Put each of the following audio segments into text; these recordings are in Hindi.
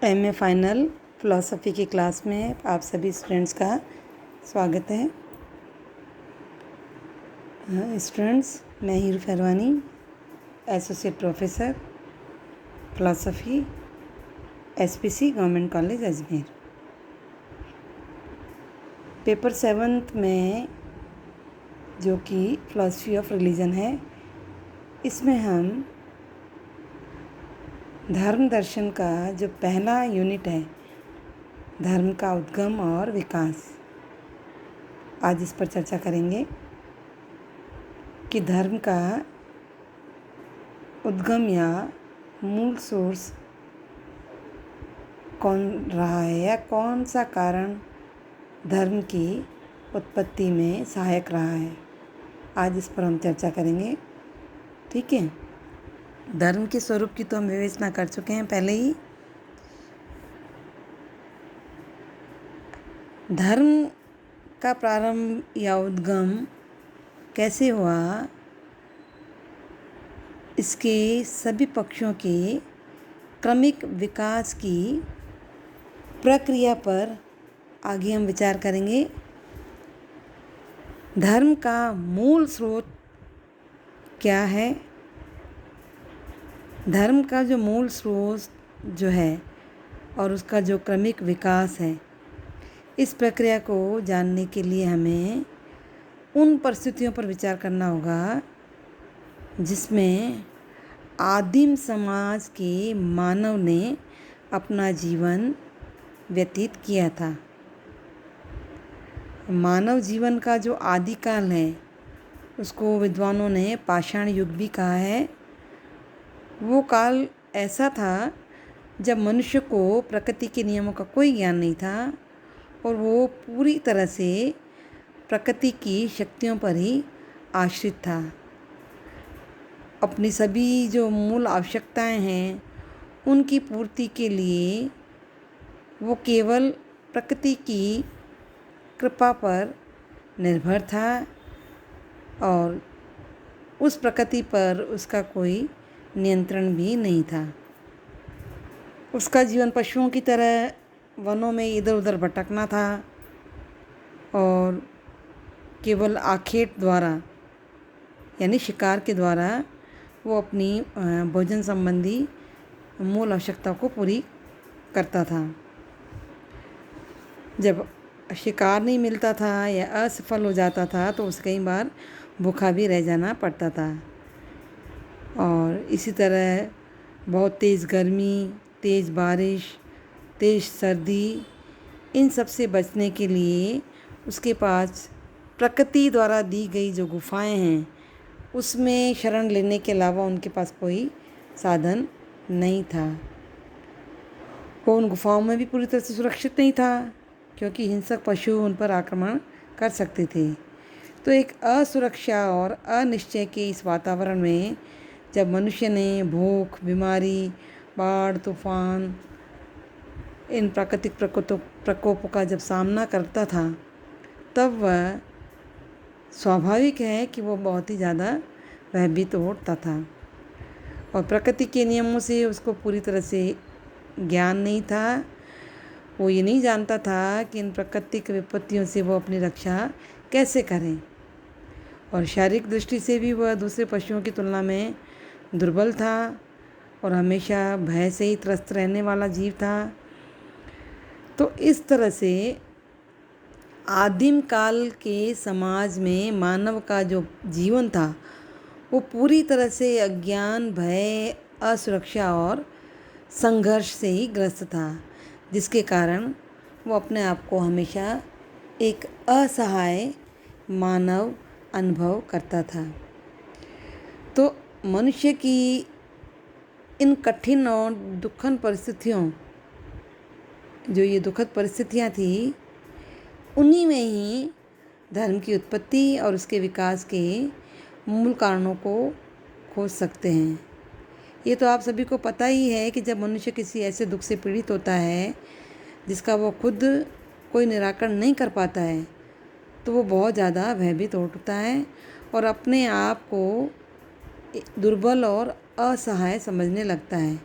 एमए फाइनल फ़िलासफ़ी की क्लास में आप सभी स्टूडेंट्स का स्वागत है। स्टूडेंट्स, मैं Heeru Farwani, associate professor philosophy, SPC government college Ajmer. Paper 7th में जो कि फ़िलासफ़ी ऑफ रिलीजन है, इसमें हम धर्म दर्शन का जो पहला यूनिट है, धर्म का उद्गम और विकास, आज इस पर चर्चा करेंगे कि धर्म का उद्गम या मूल सोर्स कौन रहा है या कौन सा कारण धर्म की उत्पत्ति में सहायक रहा है। आज इस पर हम चर्चा करेंगे। ठीक है, धर्म के स्वरूप की तो हम विवेचना कर चुके हैं पहले ही। धर्म का प्रारंभ या उद्गम कैसे हुआ, इसके सभी पक्षों के क्रमिक विकास की प्रक्रिया पर आगे हम विचार करेंगे। धर्म का मूल स्रोत क्या है, धर्म का जो मूल स्रोत जो है और उसका जो क्रमिक विकास है, इस प्रक्रिया को जानने के लिए हमें उन परिस्थितियों पर विचार करना होगा जिसमें आदिम समाज के मानव ने अपना जीवन व्यतीत किया था। मानव जीवन का जो आदिकाल है, उसको विद्वानों ने पाषाण युग भी कहा है। वो काल ऐसा था जब मनुष्य को प्रकृति के नियमों का कोई ज्ञान नहीं था और वो पूरी तरह से प्रकृति की शक्तियों पर ही आश्रित था। अपनी सभी जो मूल आवश्यकताएं हैं, उनकी पूर्ति के लिए वो केवल प्रकृति की कृपा पर निर्भर था और उस प्रकृति पर उसका कोई नियंत्रण भी नहीं था। उसका जीवन पशुओं की तरह वनों में इधर उधर भटकना था और केवल आखेट द्वारा यानी शिकार के द्वारा वो अपनी भोजन संबंधी मूल आवश्यकता को पूरी करता था। जब शिकार नहीं मिलता था या असफल हो जाता था तो उसे कई बार भूखा भी रह जाना पड़ता था। और इसी तरह बहुत तेज़ गर्मी, तेज़ बारिश, तेज़ सर्दी, इन सब से बचने के लिए उसके पास प्रकृति द्वारा दी गई जो गुफाएं हैं, उसमें शरण लेने के अलावा उनके पास कोई साधन नहीं था। वो उन गुफाओं में भी पूरी तरह से सुरक्षित नहीं था क्योंकि हिंसक पशु उन पर आक्रमण कर सकते थे। तो एक असुरक्षा और अनिश्चय के इस वातावरण में जब मनुष्य ने भूख, बीमारी, बाढ़, तूफान, इन प्राकृतिक प्रकोपों का जब सामना करता था, तब वह स्वाभाविक है कि वो बहुत ही ज़्यादा भयभीत होता था और प्रकृति के नियमों से उसको पूरी तरह से ज्ञान नहीं था। वो ये नहीं जानता था कि इन प्राकृतिक विपत्तियों से वो अपनी रक्षा कैसे करें और शारीरिक दृष्टि से भी वह दूसरे पशुओं की तुलना में दुर्बल था और हमेशा भय से ही त्रस्त रहने वाला जीव था। तो इस तरह से आदिम काल के समाज में मानव का जो जीवन था वो पूरी तरह से अज्ञान, भय, असुरक्षा और संघर्ष से ही ग्रस्त था, जिसके कारण वो अपने आप को हमेशा एक असहाय मानव अनुभव करता था। तो मनुष्य की इन कठिन और दुखद परिस्थितियों, जो ये दुखद परिस्थितियाँ थी, उन्हीं में ही धर्म की उत्पत्ति और उसके विकास के मूल कारणों को खोज सकते हैं। ये तो आप सभी को पता ही है कि जब मनुष्य किसी ऐसे दुख से पीड़ित होता है जिसका वो खुद कोई निराकरण नहीं कर पाता है, तो वो बहुत ज़्यादा भयभीत होता है और अपने आप को दुर्बल और असहाय समझने लगता है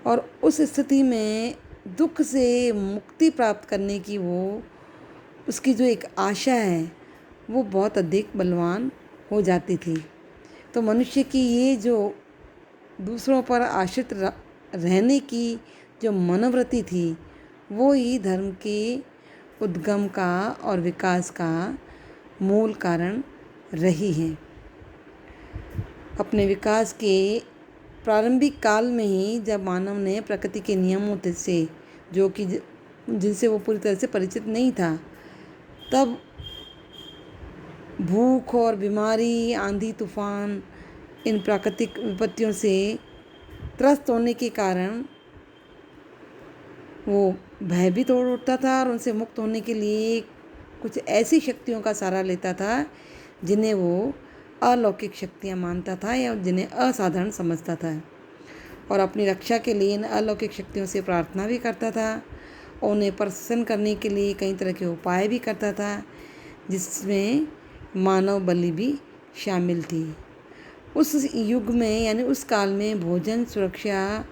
और उस स्थिति में दुख से मुक्ति प्राप्त करने की उसकी जो एक आशा है वो बहुत अधिक बलवान हो जाती थी। तो मनुष्य की ये जो दूसरों पर आश्रित रहने की जो मनोवृत्ति थी वो ही धर्म के उद्गम का और विकास का मूल कारण रही है। अपने विकास के प्रारंभिक काल में ही जब मानव ने प्रकृति के नियमों से जो कि जिनसे वो पूरी तरह से परिचित नहीं था, तब भूख और बीमारी, आंधी तूफान, इन प्राकृतिक विपत्तियों से त्रस्त होने के कारण वो भयभीत हो उठता था और उनसे मुक्त होने के लिए कुछ ऐसी शक्तियों का सहारा लेता था जिन्हें वो अलौकिक शक्तियाँ मानता था या जिन्हें असाधारण समझता था, और अपनी रक्षा के लिए इन अलौकिक शक्तियों से प्रार्थना भी करता था और उन्हें प्रसन्न करने के लिए कई तरह के उपाय भी करता था, जिसमें मानव बलि भी शामिल थी। उस युग में यानी उस काल में भोजन, सुरक्षा,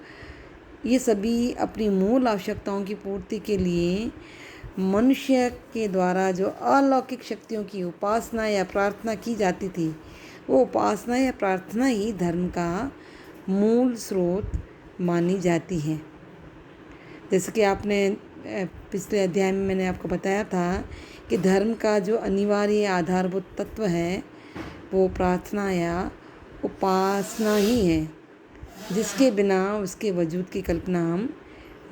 ये सभी अपनी मूल आवश्यकताओं की पूर्ति के लिए मनुष्य के द्वारा जो अलौकिक शक्तियों की उपासना या प्रार्थना की जाती थी, वो उपासना या प्रार्थना ही धर्म का मूल स्रोत मानी जाती है। जैसे कि आपने पिछले अध्याय में मैंने आपको बताया था कि धर्म का जो अनिवार्य आधारभूत तत्व है वो प्रार्थना या उपासना ही है, जिसके बिना उसके वजूद की कल्पना हम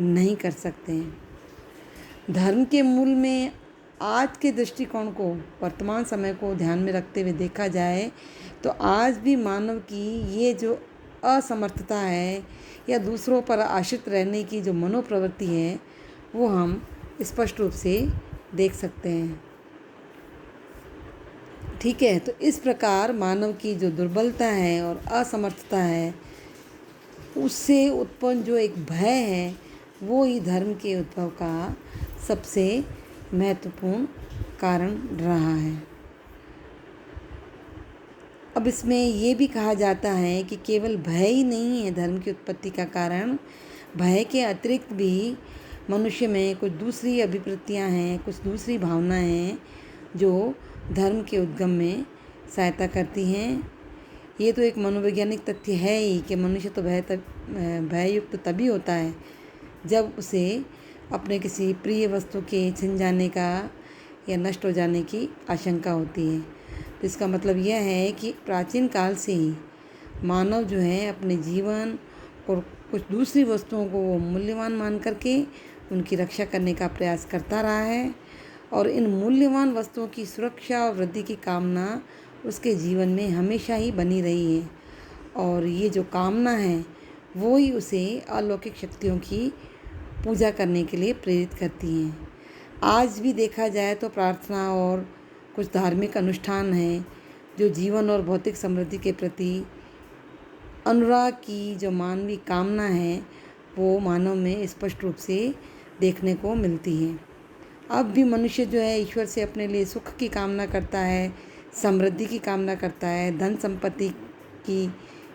नहीं कर सकते हैं। धर्म के मूल में आज के दृष्टिकोण को, वर्तमान समय को ध्यान में रखते हुए देखा जाए तो आज भी मानव की ये जो असमर्थता है या दूसरों पर आश्रित रहने की जो मनोप्रवृत्ति है वो हम स्पष्ट रूप से देख सकते हैं। ठीक है, तो इस प्रकार मानव की जो दुर्बलता है और असमर्थता है उससे उत्पन्न जो एक भय है वो ही धर्म के उद्भव का सबसे महत्वपूर्ण कारण रहा है। अब इसमें ये भी कहा जाता है कि केवल भय ही नहीं है धर्म की उत्पत्ति का कारण, भय के अतिरिक्त भी मनुष्य में कुछ दूसरी अभिवृत्तियाँ हैं, कुछ दूसरी भावनाएं हैं जो धर्म के उद्गम में सहायता करती हैं। ये तो एक मनोवैज्ञानिक तथ्य है ही कि मनुष्य तो भययुक्त तभी होता है जब उसे अपने किसी प्रिय वस्तु के छिन जाने का या नष्ट हो जाने की आशंका होती है। तो इसका मतलब यह है कि प्राचीन काल से ही मानव जो है अपने जीवन और कुछ दूसरी वस्तुओं को मूल्यवान मान करके उनकी रक्षा करने का प्रयास करता रहा है, और इन मूल्यवान वस्तुओं की सुरक्षा और वृद्धि की कामना उसके जीवन में हमेशा ही बनी रही है, और ये जो कामना है वो ही उसे अलौकिक शक्तियों की पूजा करने के लिए प्रेरित करती हैं। आज भी देखा जाए तो प्रार्थना और कुछ धार्मिक अनुष्ठान हैं जो जीवन और भौतिक समृद्धि के प्रति अनुराग की जो मानवीय कामना है वो मानव में स्पष्ट रूप से देखने को मिलती है। अब भी मनुष्य जो है ईश्वर से अपने लिए सुख की कामना करता है, समृद्धि की कामना करता है, धन संपत्ति की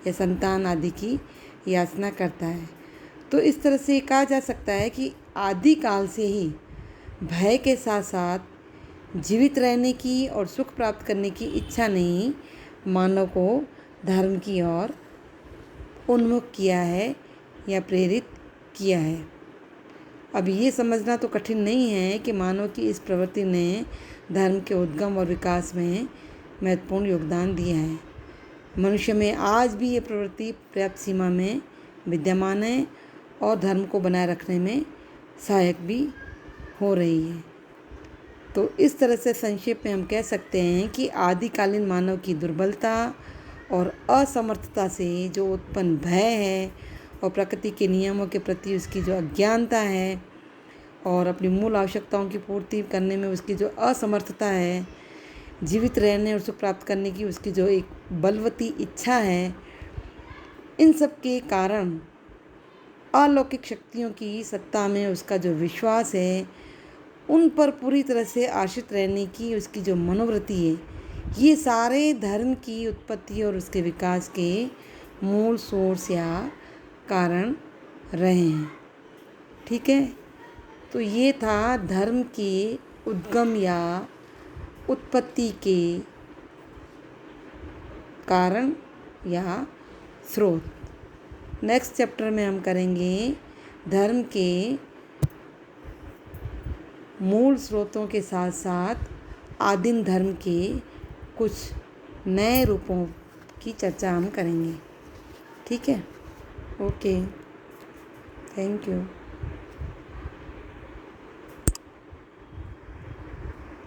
या संतान आदि की याचना करता है। तो इस तरह से कहा जा सकता है कि आदि काल से ही भय के साथ साथ जीवित रहने की और सुख प्राप्त करने की इच्छा ने ही मानव को धर्म की ओर उन्मुख किया है या प्रेरित किया है। अब ये समझना तो कठिन नहीं है कि मानव की इस प्रवृत्ति ने धर्म के उद्गम और विकास में महत्वपूर्ण योगदान दिया है। मनुष्य में आज भी ये प्रवृत्ति पर्याप्त सीमा में विद्यमान है और धर्म को बनाए रखने में सहायक भी हो रही है। तो इस तरह से संक्षेप में हम कह सकते हैं कि आदिकालीन मानव की दुर्बलता और असमर्थता से जो उत्पन्न भय है और प्रकृति के नियमों के प्रति उसकी जो अज्ञानता है और अपनी मूल आवश्यकताओं की पूर्ति करने में उसकी जो असमर्थता है, जीवित रहने और सुख प्राप्त करने की उसकी जो एक बलवती इच्छा है, इन सब के कारण अलौकिक शक्तियों की सत्ता में उसका जो विश्वास है, उन पर पूरी तरह से आश्रित रहने की उसकी जो मनोवृत्ति है, ये सारे धर्म की उत्पत्ति और उसके विकास के मूल सोर्स या कारण रहे हैं। ठीक है, तो ये था धर्म के उद्गम या उत्पत्ति के कारण या स्रोत। नेक्स्ट चैप्टर में हम करेंगे धर्म के मूल स्रोतों के साथ साथ आदिम धर्म के कुछ नए रूपों की चर्चा हम करेंगे। ठीक है, ओके, थैंक यू।